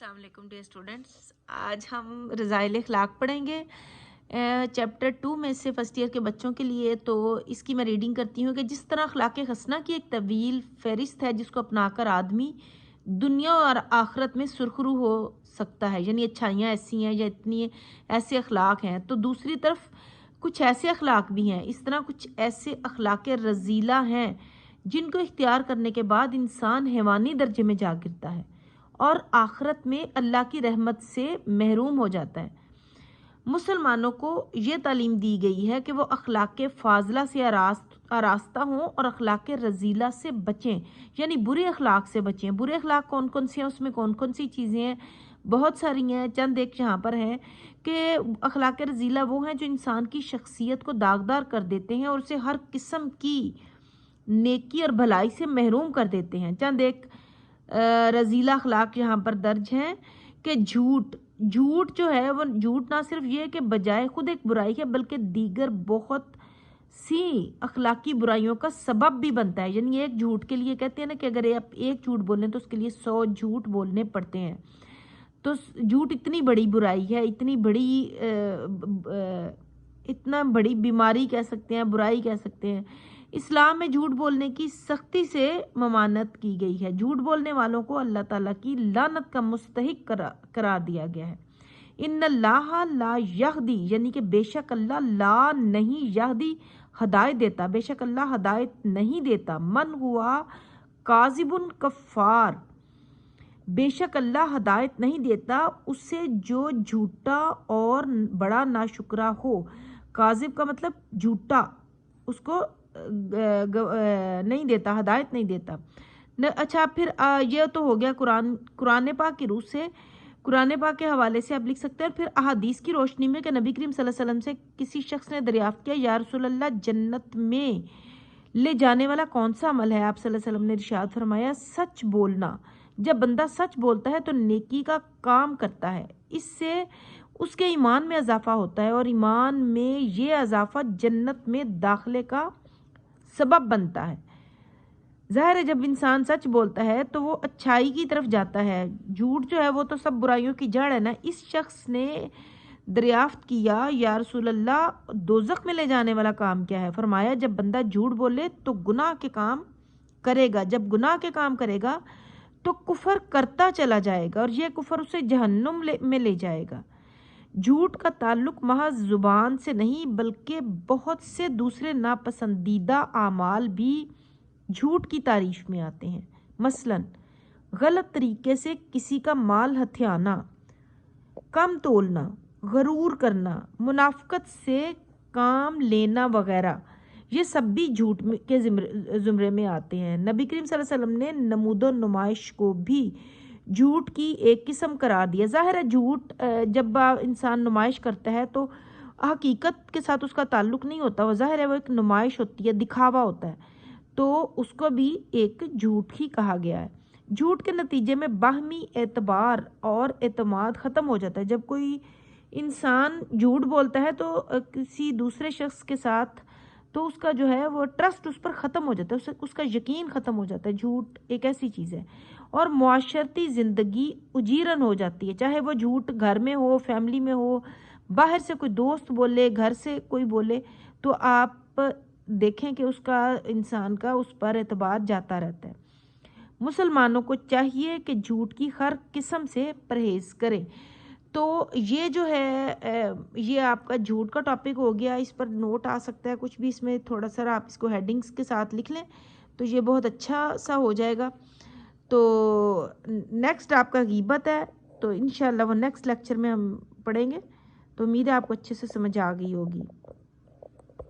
अस्सलाम वालेकुम dear students. आज हम रज़ाइल अखलाक पढ़ेंगे चैप्टर 2 में से फर्स्ट ईयर के बच्चों के लिए। तो इसकी मैं रीडिंग करती हूँ कि जिस तरह अखलाक हसना की एक तवील फहरिस्त है जिसको अपनाकर आदमी दुनिया और आखरत में सुरखरू हो सकता है, यानी अच्छाइयाँ ऐसी हैं या इतनी ऐसे अखलाक हैं, तो दूसरी तरफ कुछ ऐसे अखलाक भी हैं। इस तरह कुछ ऐसे अखलाक रजीला हैं जिनको इख्तियार करने के बाद इंसान हैवानी दर्जे में जा गिरता है और आखिरत में अल्लाह की रहमत से महरूम हो जाता है। मुसलमानों को ये तालीम दी गई है कि वो अखलाक फाजला से आरास्ता हों और अखलाक रजीला से बचें, यानी बुरे अखलाक से बचें। बुरे अखलाक कौन कौन से हैं, उसमें कौन कौन सी चीज़ें हैं? बहुत सारी हैं, चंद एक यहाँ पर हैं कि अखलाक रजीला वो हैं जो इंसान की शख्सियत को दागदार कर देते हैं और उसे हर किस्म की नेकी और भलाई से महरूम कर देते हैं। चंद एक रजीला अखलाक यहाँ पर दर्ज हैं कि झूठ जो है वो झूठ ना सिर्फ ये कि बजाय खुद एक बुराई है बल्कि दीगर बहुत सी अखलाकी बुराइयों का सबब भी बनता है। यानी एक झूठ के लिए कहते हैं ना कि अगर आप एक झूठ बोलें तो उसके लिए 100 झूठ बोलने पड़ते हैं। तो झूठ इतनी बड़ी बुराई है, इतना बड़ी बीमारी कह सकते हैं, बुराई कह सकते हैं। इस्लाम में झूठ बोलने की सख्ती से ममानत की गई है। झूठ बोलने वालों को अल्लाह ताला की लानत का मुस्तहिक करार दिया गया है। इन्नल्लाह ला यहदी, यानी कि बेशक अल्लाह ला नहीं यहदी हदायत देता, बेशक अल्लाह हदायत नहीं देता। मन हुआ काजिबुन कफ़ार, बेशक अल्लाह हदायत नहीं देता उससे जो झूठा और बड़ा नाशुक्रा हो। काजिब का मतलब झूठा, उसको नहीं देता, हदायत नहीं देता अच्छा फिर ये तो हो गया कुरान पाक की रूह से, कुरान पाक के हवाले से आप लिख सकते हैं। और फिर अहादीस की रोशनी में कि नबी करीम सल्लल्लाहु अलैहि वसल्लम से किसी शख्स ने दरियाफ्त किया, या रसूल अल्लाह जन्नत में ले जाने वाला कौन सा अमल है? आप सल्लल्लाहु अलैहि वसल्लम ने इरशाद फरमाया, सच बोलना। जब बंदा सच बोलता है तो नेकी का काम करता है, इससे उसके ईमान में इजाफा होता है और ईमान में ये इजाफा जन्नत में दाखिले का सबब बनता है। ज़ाहिर है जब इंसान सच बोलता है तो वो अच्छाई की तरफ जाता है। झूठ जो है वो तो सब बुराइयों की जड़ है ना। इस शख्स ने दरियाफ्त किया, या रसूल अल्लाह दोज़ख में ले जाने वाला काम क्या है? फरमाया, जब बंदा झूठ बोले तो गुनाह के काम करेगा, जब गुनाह के काम करेगा तो कुफर करता चला जाएगा और यह कुफर उसे जहन्नुम में ले जाएगा। झूठ का ताल्लुक महज जुबान से नहीं बल्कि बहुत से दूसरे नापसंदीदा आमाल भी झूठ की तारीफ में आते हैं। मसलन गलत तरीके से किसी का माल हथियाना, कम तोलना, गरूर करना, मुनाफकत से काम लेना वगैरह, ये सब भी झूठ के ज़ुमरे में आते हैं। नबी करीम सल्लल्लाहु अलैहि वसल्लम ने नमूदो नुमाइश को भी झूठ की एक किस्म करार दिया। ज़ाहिर है झूठ जब इंसान नुमाइश करता है तो हकीकत के साथ उसका ताल्लुक नहीं होता, वो ज़ाहिर है वो एक नुमाइश होती है, दिखावा होता है, तो उसको भी एक झूठ ही कहा गया है। झूठ के नतीजे में बाहमी एतबार और एतमाद ख़त्म हो जाता है। जब कोई इंसान झूठ बोलता है तो किसी दूसरे शख्स के साथ तो उसका जो है वो ट्रस्ट उस पर ख़त्म हो जाता है, उसका यकीन ख़त्म हो जाता है। झूठ एक ऐसी चीज़ है और मुआशरती ज़िंदगी उजीरन हो जाती है। चाहे वो झूठ घर में हो, फैमिली में हो, बाहर से कोई दोस्त बोले, घर से कोई बोले, तो आप देखें कि उसका इंसान का उस पर एतबार जाता रहता है। मुसलमानों को चाहिए कि झूठ की हर किस्म से परहेज़ करें। तो ये जो है ये आपका झूठ का टॉपिक हो गया। इस पर नोट आ सकता है कुछ भी, इसमें थोड़ा सा आप इसको हेडिंग्स के साथ लिख लें तो ये बहुत अच्छा सा हो जाएगा। तो नेक्स्ट आपका गीबत है, तो इंशाल्लाह वो नेक्स्ट लेक्चर में हम पढ़ेंगे। तो उम्मीद है आपको अच्छे से समझ आ गई होगी।